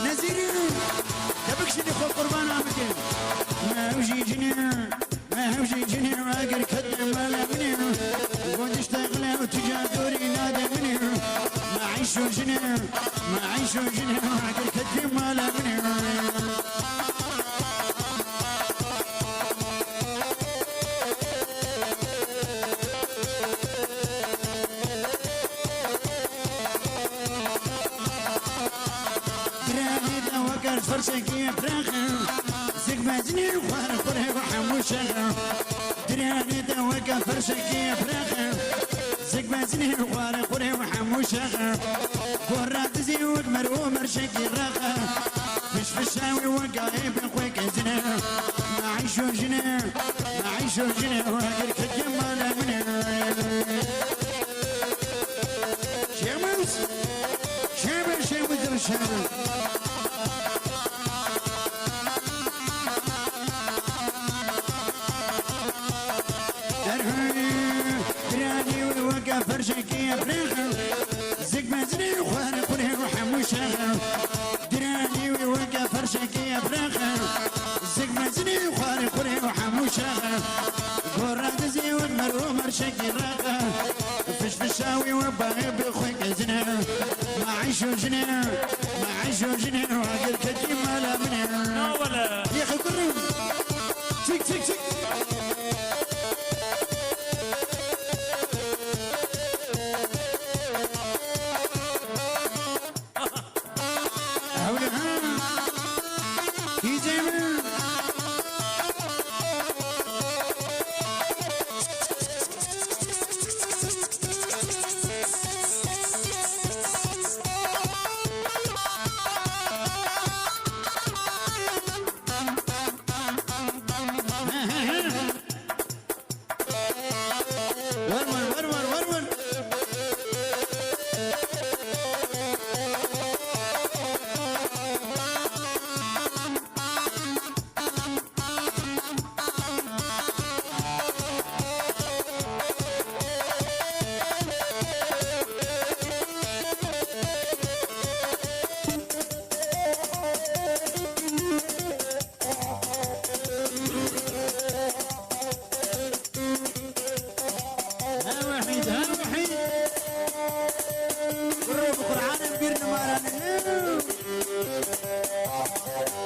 نزيري تبكشني خو قربان عمدي ما وجي جنين ما وجي جنين واقر كدم ولا مني قد اشتغل وتجادوري نادى مني ما عيشو جنين ما عيشو جنين واقر كدم ولا مني فرشكي فراخ زق مازني خوار خوره وحموشه دراني دوقة فرشكي فراخ زق مازني خوار خوره وحموشه قرات زيوك مرو مرشكي راخه فش فشاوي وقايب خويك زنا ما عيشو جنا ما عيشو جنا واقر كجمال منه شمس شمس شمس الشمس فرشكي فريخ زق مزني وخوار قريه وحموشه دراني ويوقع فرشكي فريخ زق مزني وخوار قريه وحموشه قرات زيود مرو مرشكي راقه فش فشاوي وباغي بخويك زنا ما عيشو جنا ما عيشو جنا وعقل كجي مالا منه يا اخي قرب تك تك تك